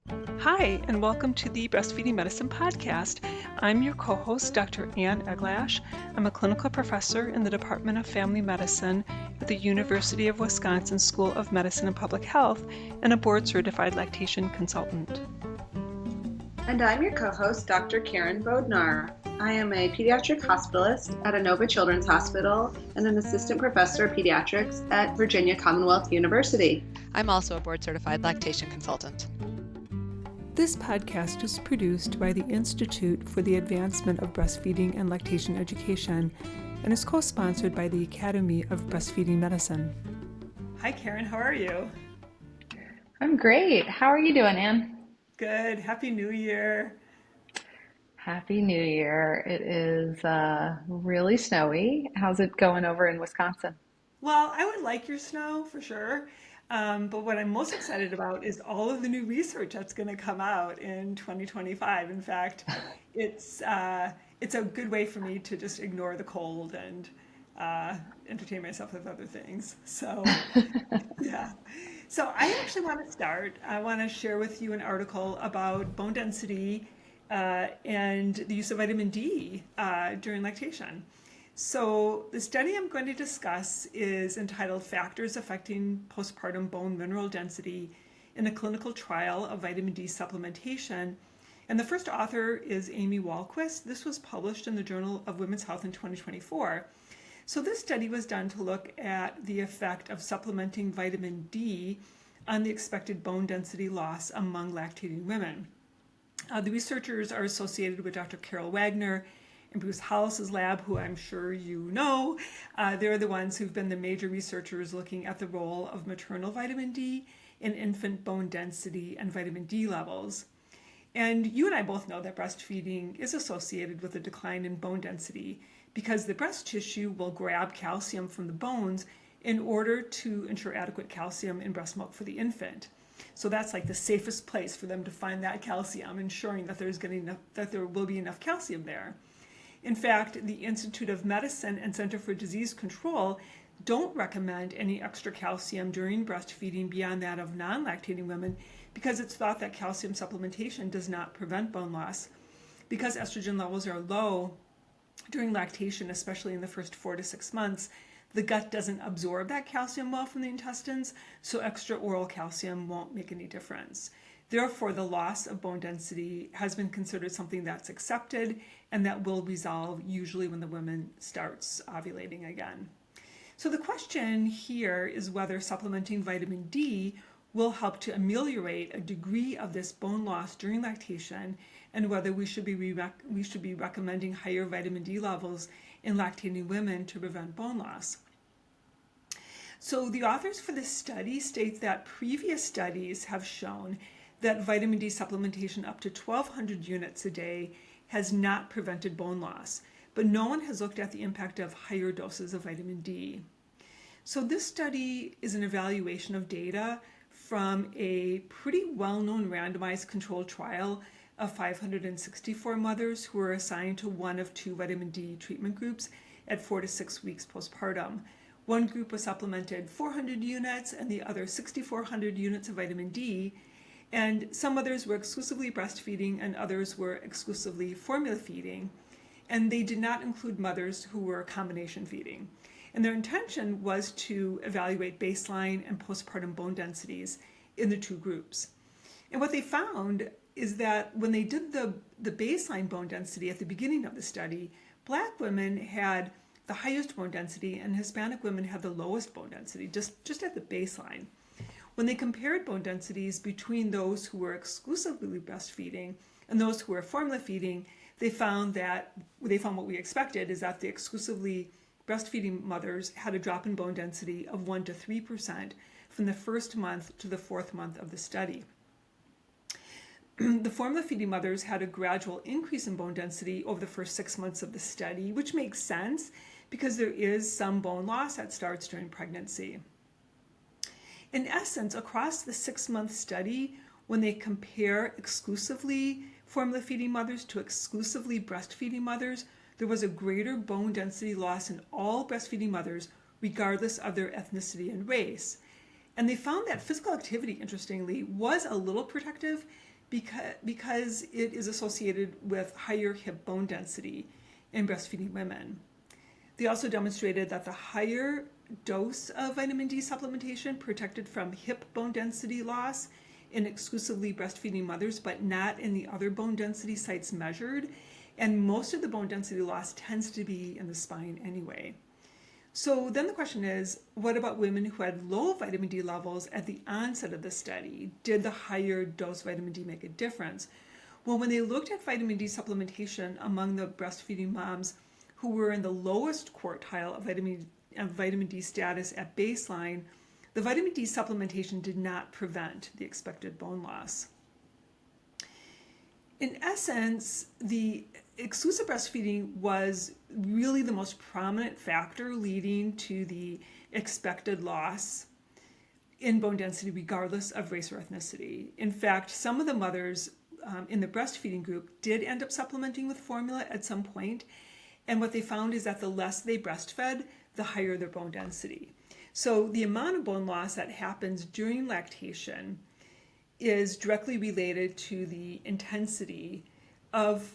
Hi, and welcome to the Breastfeeding Medicine Podcast. I'm your co-host, Dr. Ann Eglash. I'm a clinical professor in the Department of Family Medicine at the University of Wisconsin School of Medicine and Public Health and a board-certified lactation consultant. And I'm your co-host, Dr. Karen Bodner. I am a pediatric hospitalist at Inova Children's Hospital and an assistant professor of pediatrics at Virginia Commonwealth University. I'm also a board-certified lactation consultant. This podcast is produced by the Institute for the Advancement of Breastfeeding and Lactation Education and is co-sponsored by the Academy of Breastfeeding Medicine. Hi, Karen. How are you? I'm great. How are you doing, Ann? Good. Happy New Year. Happy New Year. It is really snowy. How's it going over in Wisconsin? Well, I would like your snow for sure. But what I'm most excited about is all of the new research that's going to come out in 2025. In fact, it's a good way for me to just ignore the cold and entertain myself with other things. So, yeah. So I actually want to start. I want to share with you an article about bone density and the use of vitamin D during lactation. So the study I'm going to discuss is entitled Factors Affecting Postpartum Bone Mineral Density in a Clinical Trial of Vitamin D Supplementation. And the first author is Amy Wahlquist. This was published in the Journal of Women's Health in 2024. So this study was done to look at the effect of supplementing vitamin D on the expected bone density loss among lactating women. The researchers are associated with Dr. Carol Wagner and Bruce Hollis's lab, who I'm sure you know. They're the ones who've been the major researchers looking at the role of maternal vitamin D in infant bone density and vitamin D levels. And you and I both know that breastfeeding is associated with a decline in bone density because the breast tissue will grab calcium from the bones in order to ensure adequate calcium in breast milk for the infant. So that's like the safest place for them to find that calcium, ensuring that there will be enough calcium there. In fact, the Institute of Medicine and Center for Disease Control don't recommend any extra calcium during breastfeeding beyond that of non-lactating women because it's thought that calcium supplementation does not prevent bone loss. Because estrogen levels are low during lactation, especially in the first 4 to 6 months, the gut doesn't absorb that calcium well from the intestines, so extra oral calcium won't make any difference. Therefore, the loss of bone density has been considered something that's accepted and that will resolve usually when the woman starts ovulating again. So the question here is whether supplementing vitamin D will help to ameliorate a degree of this bone loss during lactation and whether we should be recommending higher vitamin D levels in lactating women to prevent bone loss. So the authors for this study state that previous studies have shown that vitamin D supplementation up to 1,200 units a day has not prevented bone loss, but no one has looked at the impact of higher doses of vitamin D. So this study is an evaluation of data from a pretty well-known randomized controlled trial of 564 mothers who were assigned to one of 2 vitamin D treatment groups at 4 to 6 weeks postpartum. One group was supplemented 400 units and the other 6,400 units of vitamin D, and some mothers were exclusively breastfeeding and others were exclusively formula feeding, and they did not include mothers who were combination feeding. And their intention was to evaluate baseline and postpartum bone densities in the 2 groups. And what they found is that when they did the baseline bone density at the beginning of the study, Black women had the highest bone density and Hispanic women had the lowest bone density, just at the baseline. When they compared bone densities between those who were exclusively breastfeeding and those who were formula feeding, they found what we expected is that the exclusively breastfeeding mothers had a drop in bone density of 1 to 3% from the first month to the 4th month of the study. The formula feeding mothers had a gradual increase in bone density over the first 6 months of the study, which makes sense because there is some bone loss that starts during pregnancy. In essence, across the 6-month study, when they compare exclusively formula feeding mothers to exclusively breastfeeding mothers, there was a greater bone density loss in all breastfeeding mothers, regardless of their ethnicity and race. And they found that physical activity, interestingly, was a little protective because it is associated with higher hip bone density in breastfeeding women. They also demonstrated that the higher dose of vitamin D supplementation protected from hip bone density loss in exclusively breastfeeding mothers, but not in the other bone density sites measured. And most of the bone density loss tends to be in the spine anyway. So then the question is, what about women who had low vitamin D levels at the onset of the study? Did the higher dose vitamin D make a difference? Well, when they looked at vitamin D supplementation among the breastfeeding moms who were in the lowest quartile of vitamin D status at baseline, the vitamin D supplementation did not prevent the expected bone loss. In essence, the exclusive breastfeeding was really the most prominent factor leading to the expected loss in bone density regardless of race or ethnicity. In fact, some of the mothers in the breastfeeding group did end up supplementing with formula at some point, and what they found is that the less they breastfed, the higher their bone density. So the amount of bone loss that happens during lactation is directly related to the intensity of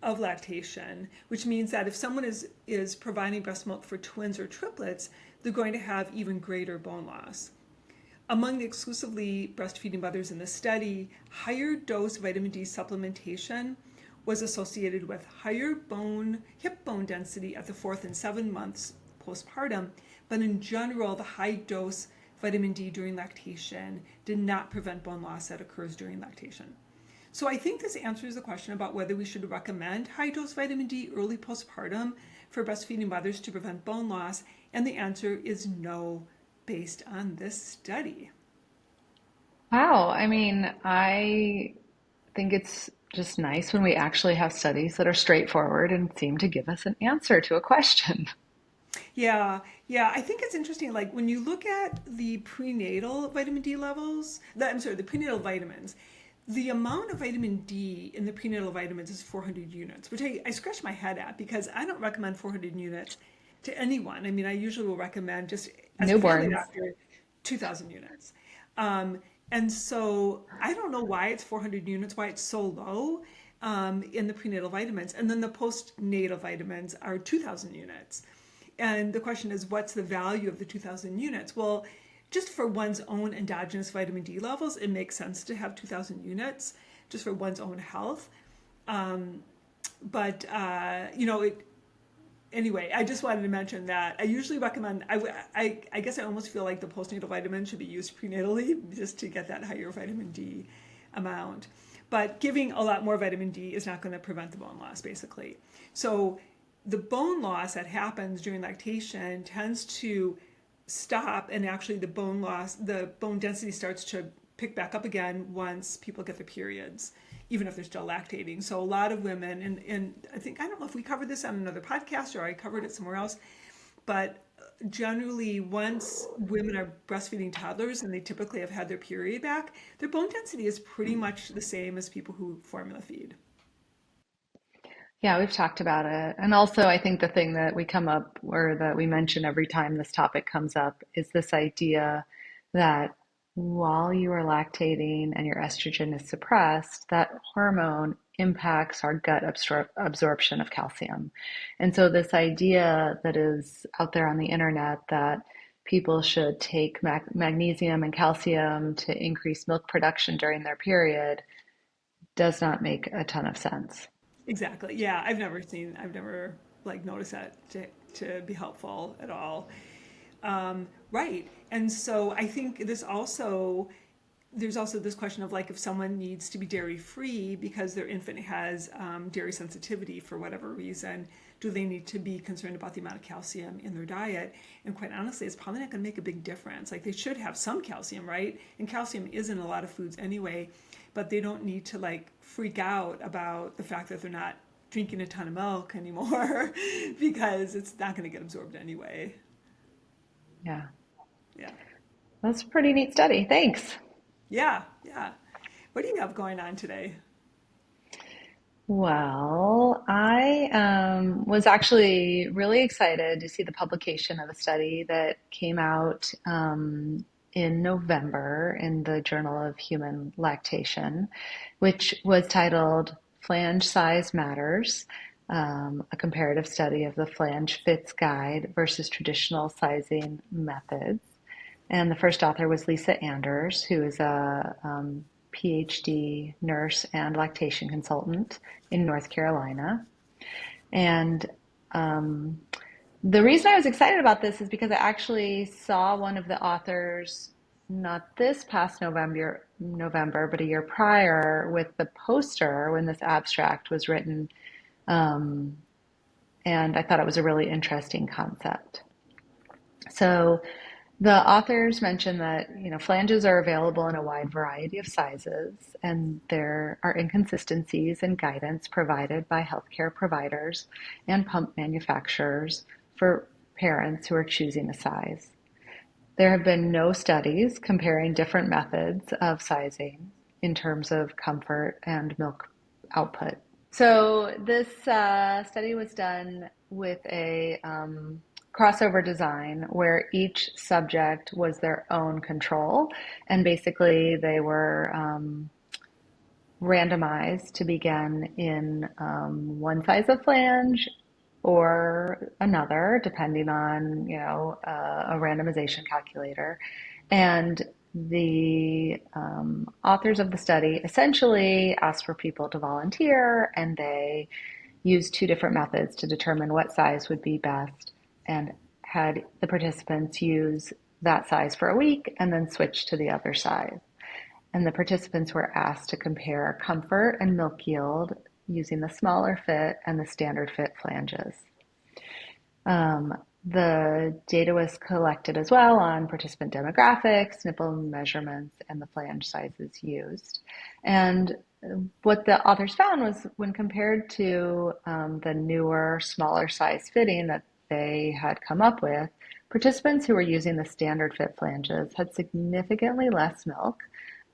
lactation, which means that if someone is providing breast milk for twins or triplets, they're going to have even greater bone loss. Among the exclusively breastfeeding mothers in the study, higher dose vitamin D supplementation was associated with higher hip bone density at the 4th and 7 months postpartum, but in general, the high dose vitamin D during lactation did not prevent bone loss that occurs during lactation. So I think this answers the question about whether we should recommend high dose vitamin D early postpartum for breastfeeding mothers to prevent bone loss, and the answer is no, based on this study. Wow. I mean, I think it's just nice when we actually have studies that are straightforward and seem to give us an answer to a question. Yeah, I think it's interesting. Like when you look at the prenatal vitamin D levels, the prenatal vitamins, the amount of vitamin D in the prenatal vitamins is 400 units, which I scratch my head at because I don't recommend 400 units to anyone. I mean, I usually will recommend just as a family Newborns. doctor, 2,000 units. And so I don't know why it's 400 units, why it's so low in the prenatal vitamins. And then the postnatal vitamins are 2,000 units. And the question is, what's the value of the 2,000 units? Well, just for one's own endogenous vitamin D levels, it makes sense to have 2,000 units just for one's own health. Anyway, I just wanted to mention that I usually recommend, I guess I almost feel like the postnatal vitamin should be used prenatally just to get that higher vitamin D amount. But giving a lot more vitamin D is not going to prevent the bone loss, basically. So the bone loss that happens during lactation tends to stop, and actually the bone density starts to pick back up again once people get their periods, even if they're still lactating. So a lot of women, and I don't know if we covered this on another podcast or I covered it somewhere else, but generally once women are breastfeeding toddlers and they typically have had their period back, their bone density is pretty much the same as people who formula feed. Yeah, we've talked about it. And also, I think the thing that we come up or that we mention every time this topic comes up is this idea that while you are lactating and your estrogen is suppressed, that hormone impacts our gut absorption of calcium. And so, this idea that is out there on the internet that people should take magnesium and calcium to increase milk production during their period does not make a ton of sense. Exactly. Yeah, I've never like noticed that to be helpful at all. Right. And so I think there's also this question of like if someone needs to be dairy free because their infant has dairy sensitivity for whatever reason, do they need to be concerned about the amount of calcium in their diet? And quite honestly, it's probably not going to make a big difference. Like they should have some calcium, right? And calcium is in a lot of foods anyway, but they don't need to like freak out about the fact that they're not drinking a ton of milk anymore because it's not going to get absorbed anyway. Yeah, Yeah. that's a pretty neat study. Thanks. Yeah. What do you have going on today? Well, I was actually really excited to see the publication of a study that came out in November in the Journal of Human Lactation, which was titled Flange Size Matters, a comparative study of the Flange Fits Guide versus traditional sizing methods. And the first author was Lisa Anders, who is a PhD nurse and lactation consultant in North Carolina. And the reason I was excited about this is because I actually saw one of the authors, not this past November, but a year prior, with the poster when this abstract was written. And I thought it was a really interesting concept. So the authors mentioned that, flanges are available in a wide variety of sizes, and there are inconsistencies in guidance provided by healthcare providers and pump manufacturers for parents who are choosing a size. There have been no studies comparing different methods of sizing in terms of comfort and milk output. So this study was done with a crossover design where each subject was their own control, and basically they were randomized to begin in one size of flange or another, depending on a randomization calculator. And the authors of the study essentially asked for people to volunteer, and they used two different methods to determine what size would be best, and had the participants use that size for a week and then switch to the other size. And the participants were asked to compare comfort and milk yield using the smaller fit and the standard fit flanges. The data was collected as well on participant demographics, nipple measurements, and the flange sizes used. And what the authors found was, when compared to the newer, smaller size fitting that they had come up with, participants who were using the standard fit flanges had significantly less milk,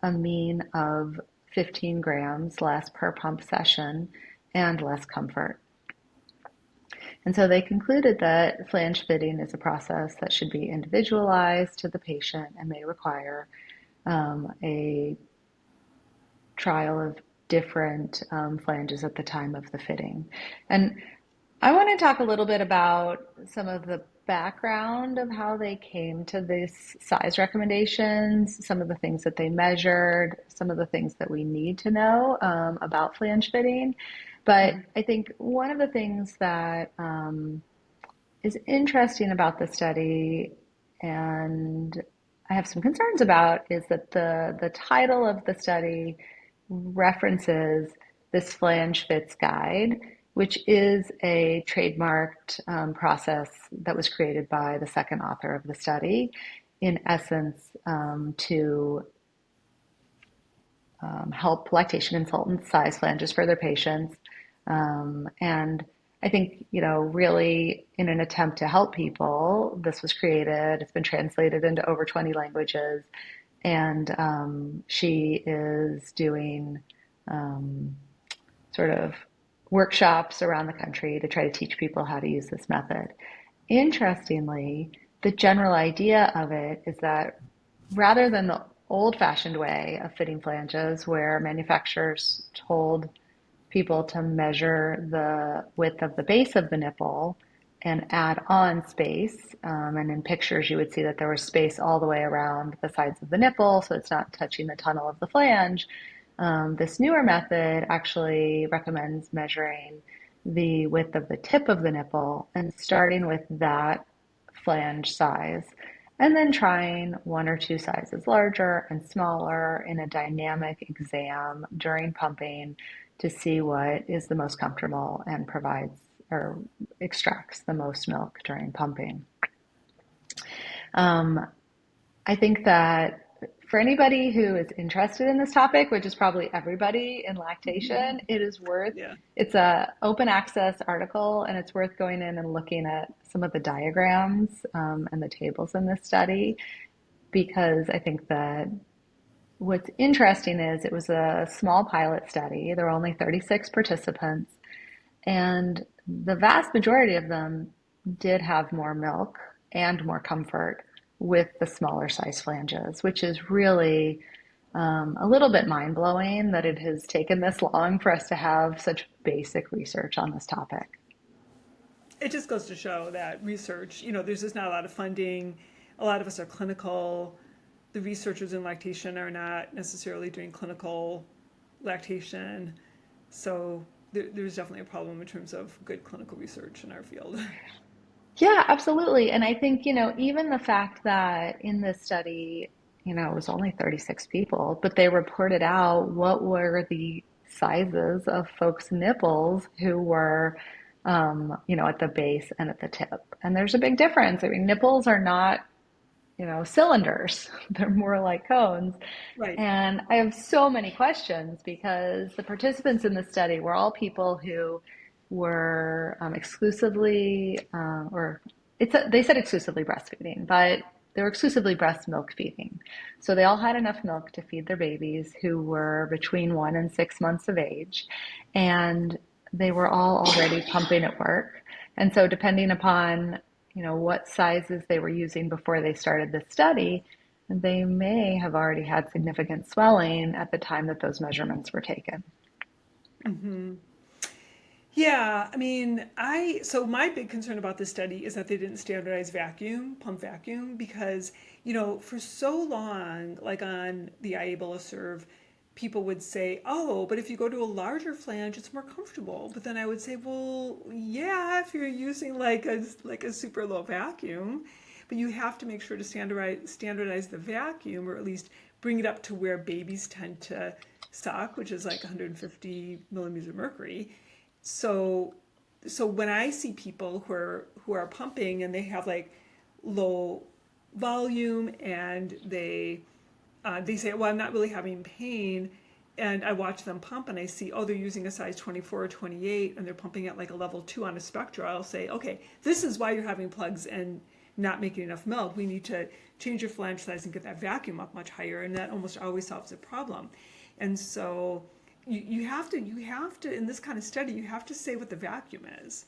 a mean of 15 grams less per pump session, and less comfort. And so they concluded that flange fitting is a process that should be individualized to the patient and may require a trial of different flanges at the time of the fitting. And I want to talk a little bit about some of the background of how they came to these size recommendations, some of the things that they measured, some of the things that we need to know about flange fitting. But I think one of the things that is interesting about the study, and I have some concerns about, is that the title of the study references this Flange Fits Guide, which is a trademarked process that was created by the second author of the study, in essence, to help lactation consultants size flanges for their patients. And I think, really in an attempt to help people, this was created. It's been translated into over 20 languages. And she is doing sort of workshops around the country to try to teach people how to use this method. Interestingly, the general idea of it is that rather than the old-fashioned way of fitting flanges, where manufacturers told people to measure the width of the base of the nipple and add on space, and in pictures you would see that there was space all the way around the sides of the nipple, so it's not touching the tunnel of the flange. This newer method actually recommends measuring the width of the tip of the nipple and starting with that flange size, and then trying one or two sizes larger and smaller in a dynamic exam during pumping to see what is the most comfortable and provides or extracts the most milk during pumping. I think that for anybody who is interested in this topic, which is probably everybody in lactation, it is worth, it's a open access article, and it's worth going in and looking at some of the diagrams and the tables in this study, because I think that what's interesting is it was a small pilot study. There were only 36 participants, and the vast majority of them did have more milk and more comfort with the smaller size flanges, which is really a little bit mind blowing that it has taken this long for us to have such basic research on this topic. It just goes to show that research, there's just not a lot of funding. A lot of us are clinical. The researchers in lactation are not necessarily doing clinical lactation. So there's definitely a problem in terms of good clinical research in our field. Yeah, absolutely. And I think, even the fact that in this study, it was only 36 people, but they reported out what were the sizes of folks' nipples who were, at the base and at the tip. And there's a big difference. I mean, nipples are not, cylinders. They're more like cones. Right. And I have so many questions because the participants in the study were all people who were exclusively, they said exclusively breastfeeding, but they were exclusively breast milk feeding. So they all had enough milk to feed their babies who were between 1 and 6 months of age. And they were all already pumping at work. And so depending upon, what sizes they were using before they started the study, they may have already had significant swelling at the time that those measurements were taken. Mm-hmm. Yeah, I mean, so my big concern about this study is that they didn't standardize pump vacuum, because, for so long, like on the iAble Serve, people would say, oh, but if you go to a larger flange, it's more comfortable. But then I would say, well, yeah, if you're using like a super low vacuum, but you have to make sure to standardize the vacuum, or at least bring it up to where babies tend to suck, which is like 150 millimeters of mercury. So when I see people who are pumping and they have like low volume, and they say, well, I'm not really having pain, and I watch them pump and I see, oh, they're using a size 24 or 28 and they're pumping at like a level 2 on a spectra, I'll say, okay, this is why you're having plugs and not making enough milk. We need to change your flange size and get that vacuum up much higher, and that almost always solves the problem. And so you have to, in this kind of study, you have to say what the vacuum is.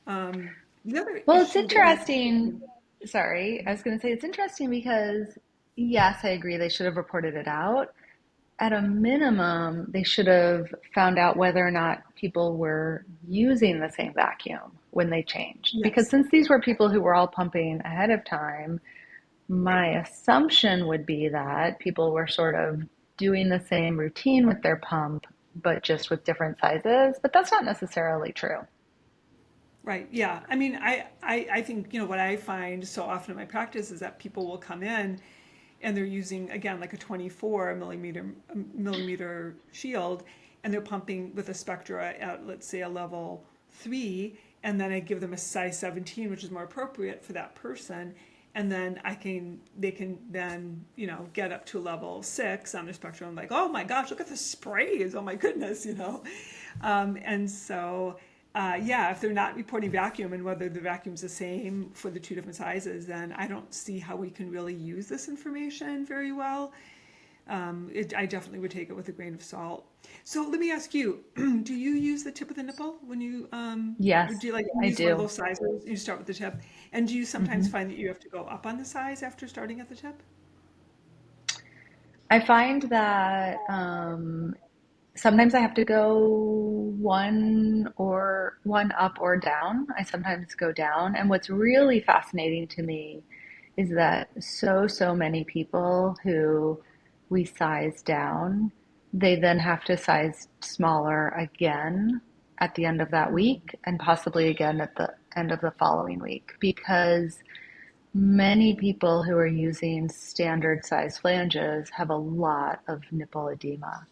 The other Well, it's issue that interesting. Sorry, I was going to say it's interesting because, yes, I agree they should have reported it out. At a minimum, they should have found out whether or not people were using the same vacuum when they changed. Because yes. since these were people who were all pumping ahead of time, my assumption would be that people were sort of doing the same routine with their pump, but just with different sizes. But that's not necessarily true. Right. Yeah. I mean, I think, what I find so often in my practice is that people will come in and they're using, again, like a 24 millimeter shield, and they're pumping with a spectra at, let's say, a level 3. And then I give them a size 17, which is more appropriate for that person. And then they can then, get up to level 6 on their spectrum. I'm like, oh my gosh, look at the sprays. Oh my goodness, And so, yeah, if they're not reporting vacuum, and whether the vacuum's the same for the two different sizes, then I don't see how we can really use this information very well. I definitely would take it with a grain of salt. So let me ask you, do you use the tip of the nipple when you, Yes, or do you I use one of do. those sizes? You start with the tip. And do you sometimes Mhm. find that you have to go up on the size after starting at the tip? I find that sometimes I have to go one up or down. I sometimes go down. And what's really fascinating to me is that so many people who we size down, they then have to size smaller again at the end of that week, and possibly again at the end of the following week, because many people who are using standard size flanges have a lot of nipple edema.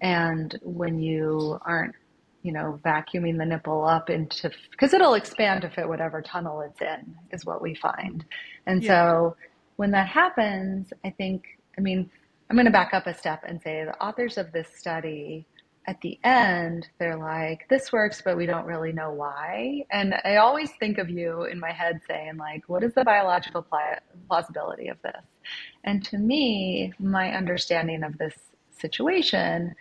And when you aren't, vacuuming the nipple up into, because it'll expand to fit whatever tunnel it's in, is what we find. And Yeah. so when that happens, I'm going to back up a step and say the authors of this study, at the end, they're like, this works, but we don't really know why. And I always think of you in my head saying, like, what is the biological plausibility of this? And to me, my understanding of this situation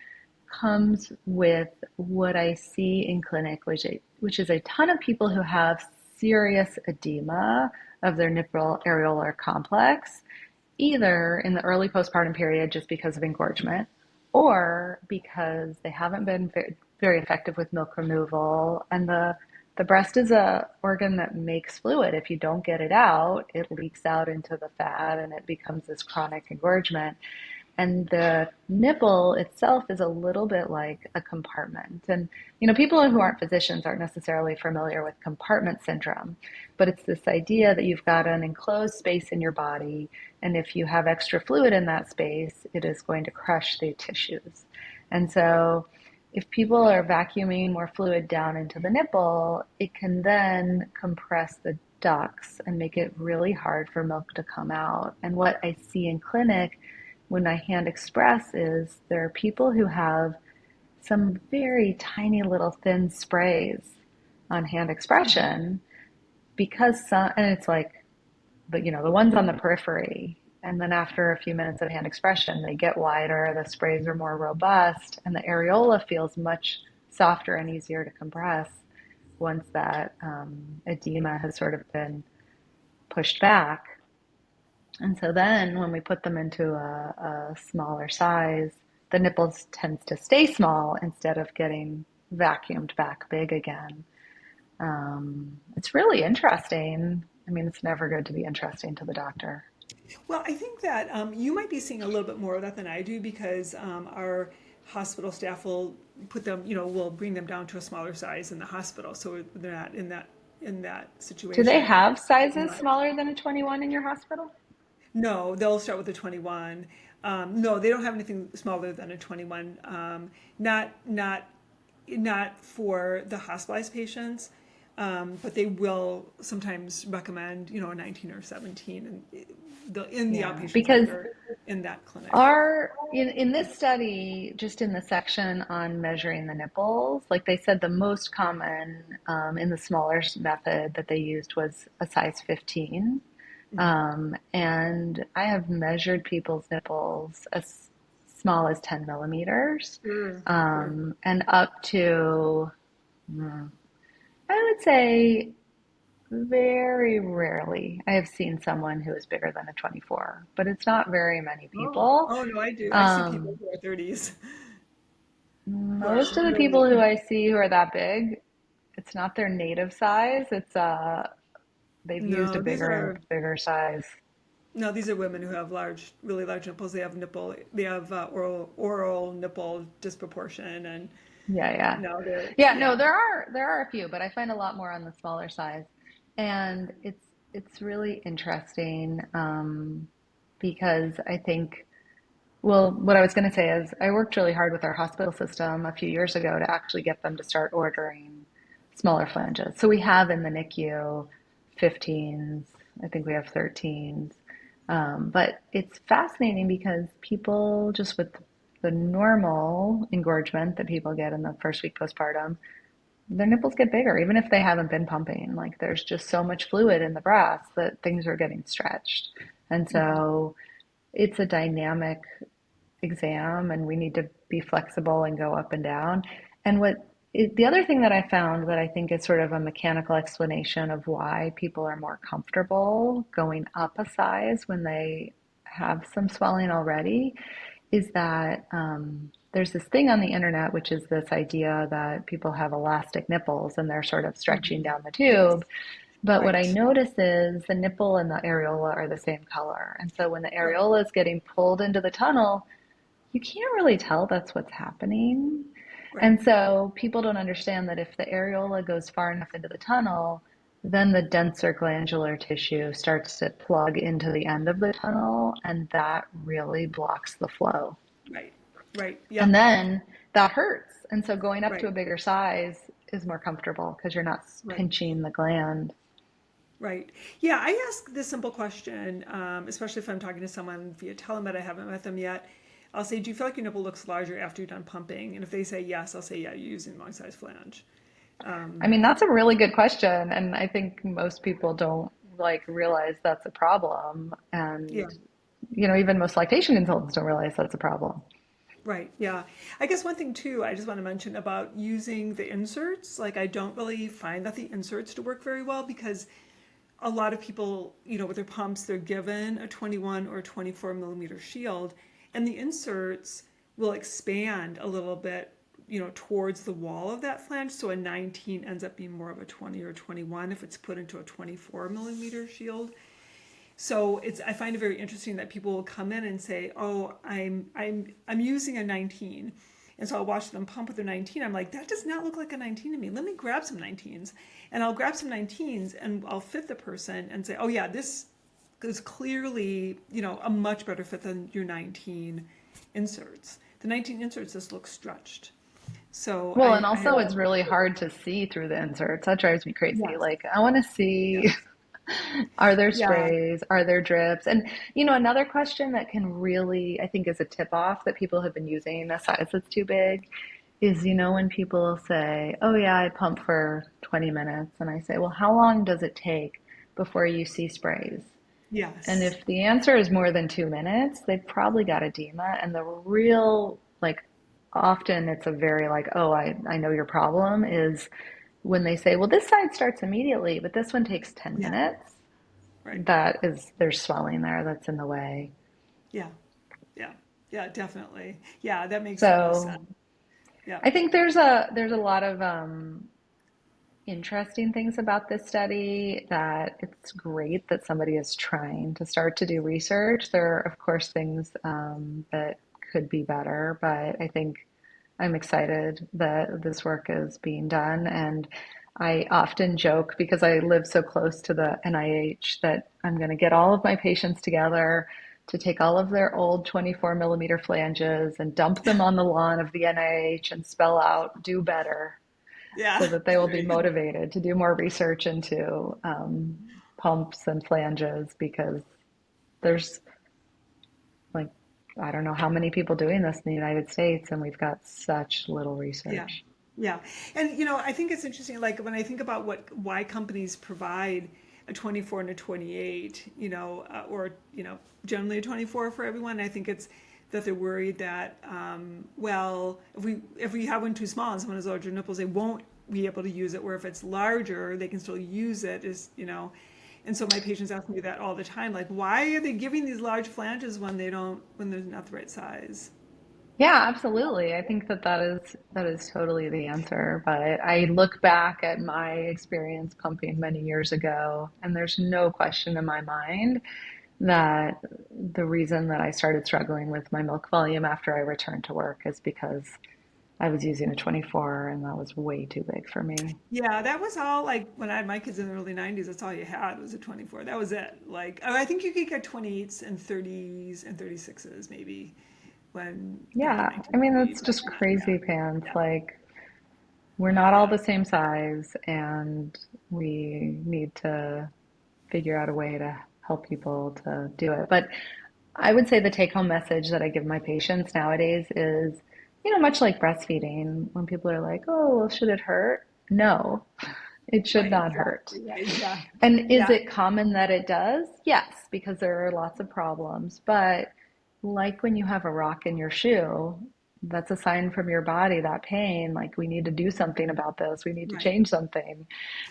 comes with what I see in clinic, which is a ton of people who have serious edema of their nipple areolar complex, either in the early postpartum period just because of engorgement, or because they haven't been very effective with milk removal. And the breast is a organ that makes fluid. If you don't get it out, it leaks out into the fat and it becomes this chronic engorgement. And the nipple itself is a little bit like a compartment. And, people who aren't physicians aren't necessarily familiar with compartment syndrome, but it's this idea that you've got an enclosed space in your body, and if you have extra fluid in that space, it is going to crush the tissues. And so if people are vacuuming more fluid down into the nipple, it can then compress the ducts and make it really hard for milk to come out. And what I see in clinic when I hand express is there are people who have some very tiny little thin sprays on hand expression because and it's like, the ones on the periphery. And then after a few minutes of hand expression, they get wider, the sprays are more robust, and the areola feels much softer and easier to compress once that edema has sort of been pushed back. And so then when we put them into a smaller size, the nipples tends to stay small instead of getting vacuumed back big again. It's really interesting. I mean, it's never good to be interesting to the doctor. Well, I think that you might be seeing a little bit more of that than I do because our hospital staff will put them, will bring them down to a smaller size in the hospital, so they're not in that Do they situation. have sizes smaller than a 21 in your hospital? No, they'll start with a 21. No, they don't have anything smaller than a 21. Not for the hospitalized patients, but they will sometimes recommend, a 19 or 17 in the outpatient Because center in that clinic. in this study, just in the section on measuring the nipples, like they said, the most common in the smaller method that they used was a size 15. And I have measured people's nipples as small as 10 millimeters, Sure. and up to, I would say, very rarely I have seen someone who is bigger than a 24, but it's not very many people. Oh no, I do. I see people Um, who are 30s who are Most of the really, people who I see who are that big, it's not their native size. They've used a no, bigger size. these are women who have really large nipples. They have oral nipple disproportion, and Yeah, yeah. no, Yeah, no, there are a few, but I find a lot more on the smaller size. And it's really interesting because I think, well, what I was going to say is I worked really hard with our hospital system a few years ago to actually get them to start ordering smaller flanges. So we have in the NICU 15s, I think we have 13s. But it's fascinating because people just with the normal engorgement that people get in the first week postpartum, their nipples get bigger, even if they haven't been pumping. Like there's just so much fluid in the breast that things are getting stretched. And so it's a dynamic exam, and we need to be flexible and go up and down. And the other thing that I found that I think is sort of a mechanical explanation of why people are more comfortable going up a size when they have some swelling already is that there's this thing on the internet, which is this idea that people have elastic nipples and they're sort of stretching down the tube. But what I right, notice is the nipple and the areola are the same color. And so when the right, areola is getting pulled into the tunnel, you can't really tell that's what's happening. right, And so people don't understand that if the areola goes far enough into the tunnel, then the denser glandular tissue starts to plug into the end of the tunnel, and that really blocks the flow. right, right. And Yep, then that hurts. And so going up to right, a bigger size is more comfortable because you're not right. pinching the gland. Right. Yeah, I ask this simple question, especially if I'm talking to someone via telemed. I haven't met them yet. I'll say, "Do you feel like your nipple looks larger after you're done pumping?" And if they say yes, I'll say, "Yeah, you're using long size flange." I mean, that's a really good question. And I think most people don't like realize that's a problem. Yeah. And, even most lactation consultants don't realize that's a problem. Right. Yeah. I guess one thing too, I just want to mention about using the inserts. Like, I don't really find that the inserts to work very well because a lot of people, with their pumps, they're given a 21 or 24 millimeter shield, and the inserts will expand a little bit, towards the wall of that flange. So a 19 ends up being more of a 20 or 21 if it's put into a 24 millimeter shield. So I find it very interesting that people will come in and say, "Oh, I'm using a 19," and so I'll watch them pump with their 19. I'm like, "That does not look like a 19 to me. Let me grab some 19s," and I'll grab some 19s and I'll fit the person and say, "Oh yeah, this is clearly a much better fit than your 19 inserts. The 19 inserts just look stretched." So Well, and also it's really hard to see through the inserts. That drives me crazy. yes, Like, I want to see, yes, are there yeah, sprays? Are there drips? And, another question that can really, I think, is a tip off that people have been using a size that's too big is, when people say, oh, yeah, I pump for 20 minutes. And I say, well, how long does it take before you see sprays? And yes, if the answer is more than 2 minutes, they've probably got edema. And the real, like, often it's a very like, oh, I know your problem is when they say, well, this side starts immediately, but this one takes 10 yeah, minutes. right, There's swelling there that's in the way. yeah, yeah, yeah, definitely, yeah, that makes total So sense. Yeah, I think there's a lot of interesting things about this study that it's great that somebody is trying to start to do research. There are, of course, things that could be better, but I think I'm excited that this work is being done. And I often joke because I live so close to the NIH that I'm going to get all of my patients together to take all of their old 24 millimeter flanges and dump them on the lawn of the NIH and spell out, do better, so yeah, that they will be right. motivated to do more research into pumps and flanges because there's like, I don't know how many people doing this in the United States, and we've got such little Yeah, research. yeah, and I think it's interesting. Like when I think about why companies provide a 24 and a 28, or generally a 24 for everyone. I think it's that they're worried that well, if we have one too small and someone has larger nipples, they won't be able to use it. Where if it's larger, they can still use it. And so my patients ask me that all the time. Like, why are they giving these large flanges when they're not the right size? Yeah, absolutely. I think that is totally the answer. But I look back at my experience pumping many years ago, and there's no question in my mind that the reason that I started struggling with my milk volume after I returned to work is because I was using a 24 and that was way too big for me. Yeah, that was all like when I had my kids in the early 90s, that's all you had was a 24. That was it. Like, oh, I think you could get 28s and 30s and 36s maybe when back in Yeah, I mean, 1990, that's but just yeah, crazy pants. yeah, Like, we're not all yeah, the same size, and we need to figure out a way to help people to do it. But I would say the take home message that I give my patients nowadays is, much like breastfeeding, when people are like, oh, well, should it hurt? No, it should right, not hurt. exactly, right, yeah, And is yeah, it common that it does? Yes, because there are lots of problems. But like when you have a rock in your shoe, that's a sign from your body, that pain, like we need to do something about this. We need to right. change something.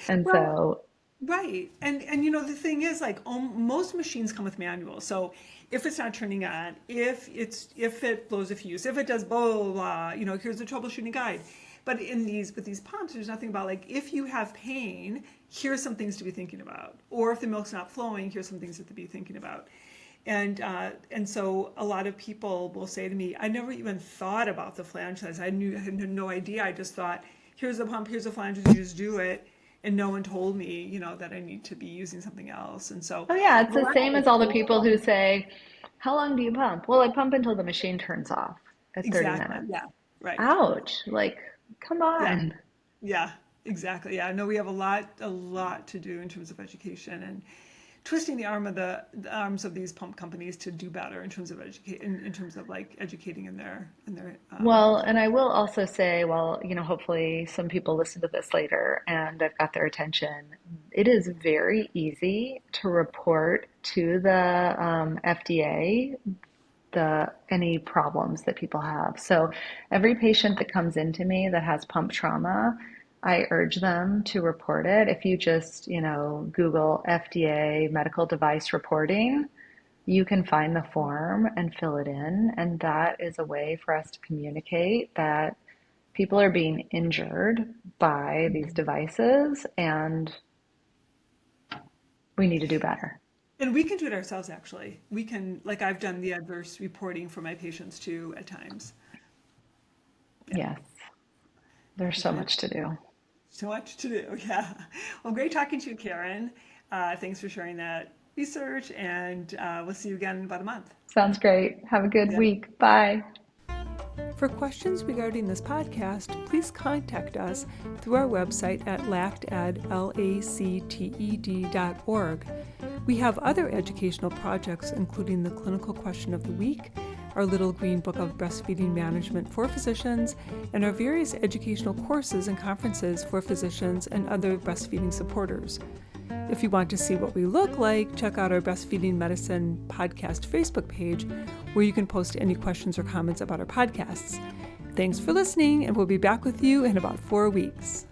And Well, so, right, and the thing is, like, most machines come with manuals. So if it's not turning on, if it blows a fuse, if it does blah blah blah, here's the troubleshooting guide. But with these pumps, there's nothing about like if you have pain, here's some things to be thinking about, or if the milk's not flowing, here's some things to be thinking about. And so a lot of people will say to me, I never even thought about the flange size. I had no idea. I just thought, here's the pump, here's the flange, you just do it. And no one told me, that I need to be using something else. And so oh yeah, I it's have a the lot same of as all the people people. who say, how long do you pump? Well, I pump until the machine turns off at 30 Exactly. minutes. Yeah. Right. Ouch. Like, come Yeah. on. Yeah. Exactly. Yeah. No, we have a lot to do in terms of education and twisting the arms of these pump companies to do better in terms of in terms of like educating in their Well, and I will also say, well, hopefully some people listen to this later and I've got their attention. It is very easy to report to the FDA the any problems that people have. So every patient that comes into me that has pump trauma, I urge them to report it. If you just, Google FDA medical device reporting, you can find the form and fill it in. And that is a way for us to communicate that people are being injured by these devices and we need to do better. And we can do it ourselves, actually. We can, like I've done the adverse reporting for my patients too at times. Yes, there's so much to do. So much to do, yeah. Well, great talking to you, Karen. Thanks for sharing that research, and we'll see you again in about a month. Sounds great. Have a good Yeah. week. Bye. For questions regarding this podcast, please contact us through our website at lacted.org. We have other educational projects, including the Clinical Question of the Week, our Little Green Book of Breastfeeding Management for Physicians, and our various educational courses and conferences for physicians and other breastfeeding supporters. If you want to see what we look like, check out our Breastfeeding Medicine podcast Facebook page, where you can post any questions or comments about our podcasts. Thanks for listening, and we'll be back with you in about 4 weeks.